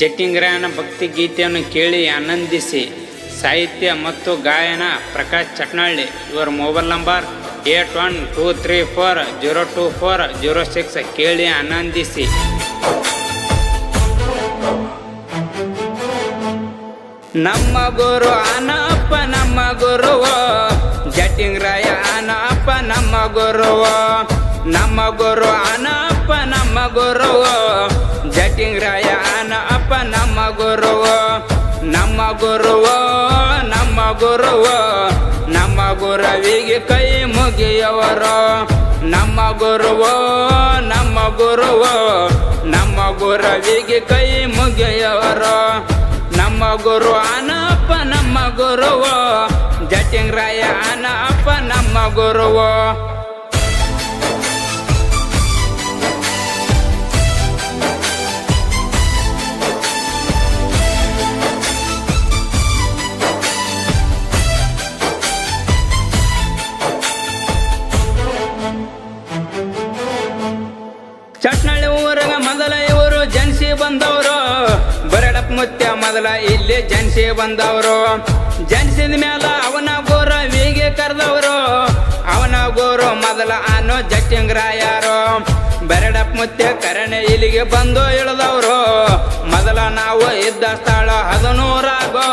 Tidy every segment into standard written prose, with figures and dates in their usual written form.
ಜಟ್ಟಿಂಗರಾಯನ ಭಕ್ತಿ ಗೀತೆಯನ್ನು ಕೇಳಿ ಆನಂದಿಸಿ. ಸಾಹಿತ್ಯ ಮತ್ತು ಗಾಯನ ಪ್ರಕಾಶ್ ಚಟ್ನಳ್ಳಿ. ಇವರ ಮೊಬೈಲ್ ನಂಬರ್ 8123402406. ಕೇಳಿ ಆನಂದಿಸಿ. ನಮ್ಮ ಗುರು ಅನಪ್ಪ ನಮ್ಮ ಗುರುವ, ಜಟ್ಟಿಂಗರಾಯ ಅನಪ್ಪ ನಮ್ಮ ಗುರುವ. ನಮ್ಮ ಗುರು ಅನಪ್ಪ ನಮ್ಮ ಗುರುವ, ಜಟ್ಟಿಂಗರಾಯ ಅನಪ್ಪ ನಮ್ಮ ಗುರುವ. ನಮ್ಮ ಗುರುವ ನಮ್ಮ ಗುರುವ, ನಮ್ಮ ಗುರುವಿಗೆ ಕೈ ಮುಗಿಯವರು. ನಮ್ಮ ಗುರುವ ನಮ್ಮ ಗುರುವ, ನಮ್ಮ ಗುರುವಿಗೆ ಕೈ ಮುಗಿಯವರು. ನಮ್ಮ ಗುರು ಅನಪ್ಪ ನಮ್ಮ ಗುರುವ, ಜಟ್ಟಿಂಗರಾಯ ಅನಪ್ಪ ನಮ್ಮ ಗುರುವ. ಚಟ್ನಳ್ಳಿ ಊರಾಗ ಮೊದಲ ಇವರು ಜನಿಸಿ ಬಂದವರು. ಬರಡಪ್ಪ ಮುತ್ಯ ಮೊದಲ ಇಲ್ಲಿ ಜನಿಸಿ ಬಂದವರು. ಜನಿಸಿದ ಮೇಲೆ ಅವನ ಗುರುವಿಗೆ ಕರೆದವರು. ಅವನ ಗುರು ಮೊದಲ ಅನ್ನೋ ಜಟ್ಟಿಂಗರಾಯರು. ಬರಡಪ್ಪ ಮುತ್ಯ ಕರಣೆ ಇಲ್ಲಿಗೆ ಬಂದು ಇಳಿದವರು. ಮೊದಲ ನಾವು ಇದ್ದ ಸ್ಥಳ 11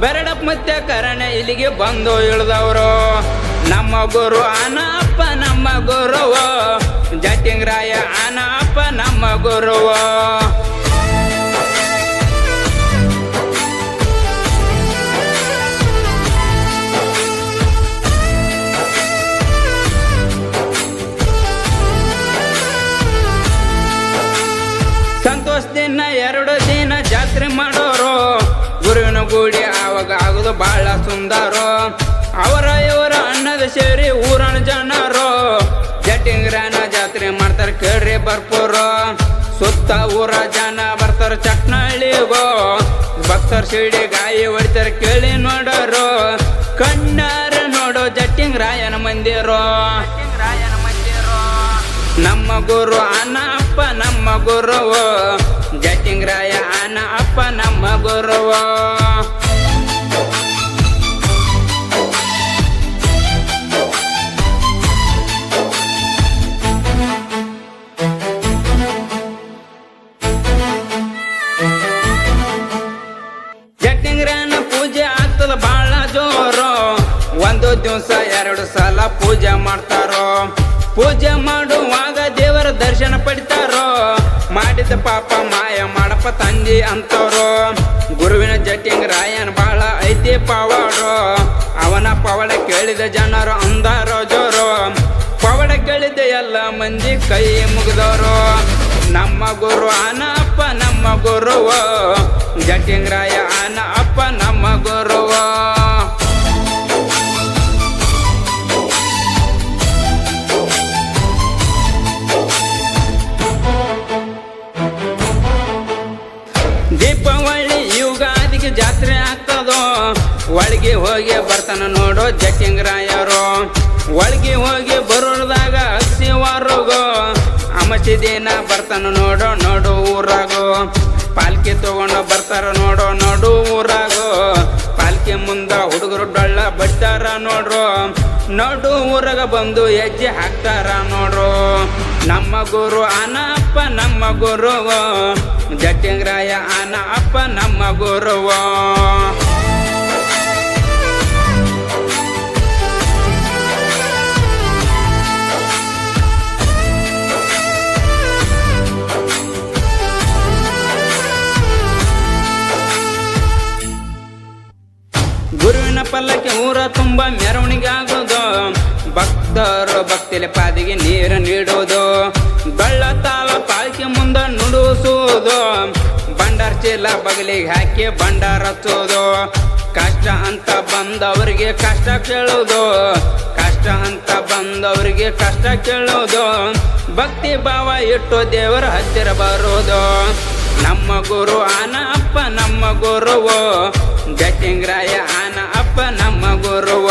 ಬರಡಪ್ಪ ಮುತ್ಯ ಕರಣೆ ಇಲ್ಲಿಗೆ ಬಂದು ಇಳಿದವರು. ನಮ್ಮ ಗುರು ಅನಪ್ಪ ನಮ್ಮ ಗುರುವ, ಜಟ್ಟಿಂಗರಾಯ ಅನಪ್ಪ ನಮ್ಮ ಗುರುವ. ಸಂತೋಷ ದಿನ 2 ದಿನ ಜಾತ್ರೆ ಮಾಡೋರು. ಗುರುವಿನ ಗುಡಿ ಆವಾಗ ಆಗುದು ಬಹಳ ಸುಂದರ. ಅವರ ಇವರ ಅನ್ನದ ಸೇರಿ ಊರನ ಜನರು ಜಟ್ಟಿಂಗರಾಯನ ಜಾತ್ರೆ ಮಾಡ್ತಾರೆ ಕೇಳ್ರಿ ಬರ್ಪೂರು. ಸುತ್ತ ಊರ ಜನ ಬರ್ತಾರ ಚಟ್ನಳ್ಳಿಗೋ. ಭಕ್ತರು ಸಿಡಿ ಗಾಯಿ ಹೊಡಿತಾರೆ ಕೇಳಿ ನೋಡೋರು. ಕಣ್ಣಾರ ನೋಡೋ ಜಟ್ಟಿಂಗರಾಯನ ಮಂದಿರೋ. ನಮ್ಮ ಗುರು ಅನಪ್ಪ ನಮ್ಮ ಗುರುವ, ಜಟ್ಟಿಂಗರಾಯ ಅನಪ್ಪ ನಮ್ಮ ಗುರುವ. ಜಟ್ಟಿಂಗರಾಯನ ಪೂಜೆ ಆಗ್ತದ ಬಹಳ ಜೋರು. ಒಂದು ದಿವಸ 2 ಸಲ ಪೂಜೆ ಮಾಡ್ತಾರೋ. ಪೂಜೆ ಮಾಡುವಾಗ ದೇವರ ದರ್ಶನ ಪಡಿತಾರೋ. ಮಾಡಿದ ಪಾಪ ಮಾಯ ಮಾಡಪ್ಪ ತಂದಿ ಅಂತವ್ರು. ಗುರುವಿನ ಜಟ್ಟಿಂಗರಾಯನ ಬಹಳ ಐತಿ ಪವಾಡೋ. ಅವನ ಪವಾಡ ಕೇಳಿದ ಜನರು ಅಂದಾರೋ ಜೋರು. ಪವಾಡ ಕೇಳಿದ ಎಲ್ಲ ಮಂದಿ ಕೈ ಮುಗಿದವರು. ನಮ್ಮ ಗುರು ಅನಪ್ಪ ನಮ್ಮ ಗುರುವ, ಜಟ್ಟಿಂಗರಾಯ ಅನಪ್ಪ ನಮ್ಮ ಗುರುವ. ದೀಪಾವಳಿ ಯುಗಾದಿಗೆ ಜಾತ್ರೆ ಆಗ್ತದೋ. ಒಳಗೆ ಹೋಗಿ ಬರ್ತಾನ ನೋಡೋ ಜಟ್ಟಿಂಗರಾಯರು. ಒಳಗೆ ಹೋಗಿ ಬರೋದಾಗ ಅಕ್ಸಿವಾರಗೋ. ಅಮಾಸಿ ದಿನ ಬರ್ತಾನ ನೋಡೋ ನೋಡು ಊರಾಗೋ. ಪಾಲ್ಕಿ ತಗೊಂಡು ಬರ್ತಾರ ನೋಡೋ ನೋಡು ಊರಾಗೋ. ಪಾಲ್ಕಿ ಮುಂದ ಹುಡುಗರು ಡೊಳ್ಳ ಬಡ್ತಾರ ನೋಡ್ರು. ನೋಡು ಊರಾಗ ಬಂದು ಹೆಜ್ಜೆ ಹಾಕ್ತಾರ ನೋಡ್ರು. ನಮ್ಮ ಗುರು ಅನಪ್ಪ ನಮ್ಮ ಗುರುವ, ಜಟ್ಟಿಂಗರಾಯ ಅನಪ್ಪ ನಮ್ಮ ಗುರುವ. ಗುರುವಿನ ಪಲ್ಲಕ್ಕಿ ಊರ ತುಂಬ ಮೆರವಣಿಗೆ ಆಗೋದು. ಭಕ್ತರು ಭಕ್ತಿಲೆ ಪಾದಿಗೆ ನೀರು ನೀಡೋದು. ಬೆಳ್ಳ ತಾಳ ಪಾಲ್ಕಿ ಮುಂದ ನುಡಿಸೋದು. ಬಂಡಾರ ಚೀಲ ಬಗಲಿಗೆ ಹಾಕಿ ಬಂಡಾರ ಹಚ್ಚೋದು. ಕಷ್ಟ ಅಂತ ಬಂದವರಿಗೆ ಕಷ್ಟ ಕೇಳೋದು. ಕಷ್ಟ ಅಂತ ಬಂದವರಿಗೆ ಕಷ್ಟ ಕೇಳೋದು. ಭಕ್ತಿ ಭಾವ ಇಟ್ಟು ದೇವರ ಹತ್ತಿರ ಬರೋದು. ನಮ್ಮ ಗುರು ಅನಪ್ಪ ನಮ್ಮ ಗುರುವ, ಜಟ್ಟಿಂಗರಾಯ ಅನಪ್ಪ ನಮ್ಮ ಗುರುವ.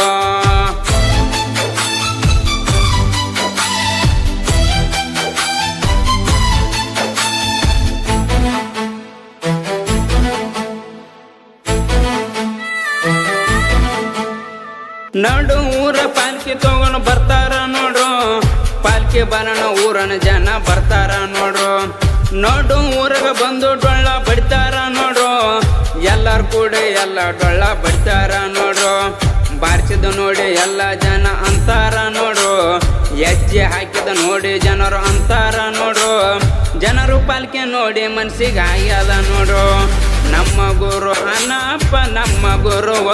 ನಡು ಊರ ಪಾಲ್ಕಿ ತಗೊಂಡು ಬರ್ತಾರ ನೋಡ್ರು, ಪಾಲ್ಕಿ ಬರೋಣ ಊರನ ಜನ ಬರ್ತಾರ ನೋಡ್ರು. ನೋಡು ಊರಿಗೆ ಬಂದು ಡೊಳ್ಳ ಬಡಿತಾರ ನೋಡ್ರು, ಎಲ್ಲಾರು ಕೂಡಿ ಎಲ್ಲ ಡೊಳ್ಳ ಬಡಿತಾರ ನೋಡ್ರು. ಬಾರಿಸಿದ ನೋಡಿ ಎಲ್ಲ ಜನ ಅಂತಾರ ನೋಡ್ರು, ಹೆಜ್ಜೆ ಹಾಕಿದ ನೋಡಿ ಜನರು ಅಂತಾರ ನೋಡ್ರು. ಜನರು ಪಾಲ್ಕೆ ನೋಡಿ ಮನ್ಸಿಗೆ ಆಗ್ಯದ ನೋಡ್ರು. ನಮ್ಮ ಗುರು ಅನ್ನ ಅಪ್ಪ ನಮ್ಮ ಗುರುವ,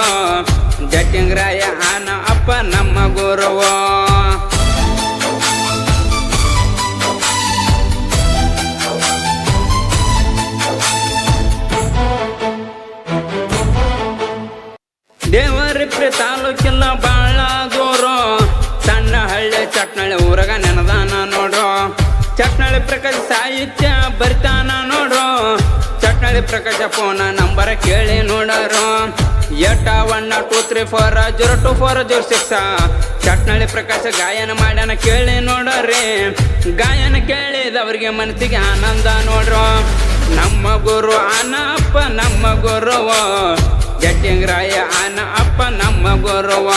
ಜಟ್ಟಿಂಗ್ರಾಯ ಅನ್ನ ಅಪ್ಪ ನಮ್ಮ ಗುರುವ. ದೇವರಿಪ್ರಿ ತಾಲೂಕಿಲ್ಲ ಬಾಳ ದೂರು, ಸಣ್ಣ ಹಳ್ಳಿ ಚಟ್ನಳ್ಳಿ ಊರಾಗ ನೆನದಾನ ನೋಡ್ರು. ಚಟ್ನಳ್ಳಿ ಪ್ರಕಾಶ ಸಾಹಿತ್ಯ ಬರಿತಾನ ನೋಡ್ರು, ಚಟ್ನಳ್ಳಿ ಪ್ರಕಾಶ ಫೋನ ನಂಬರ್ ಕೇಳಿ ನೋಡರು. 8123402406 ಚಟ್ನಳ್ಳಿ ಪ್ರಕಾಶ ಗಾಯನ ಮಾಡ್ಯಾನ ಕೇಳಿ ನೋಡ್ರಿ. ಗಾಯನ ಕೇಳಿದವ್ರಿಗೆ ಮನಸ್ಸಿಗೆ ಆನಂದ ನೋಡ್ರು. ನಮ್ಮ ಗುರು ಅನ್ನ ಅಪ್ಪ ನಮ್ಮ ಗುರುವ, ಜಟ್ಟಿಂಗ್ರಾಯ ಅನ್ನ ಅಪ್ಪ ನಮ್ಮ ಗುರುವ.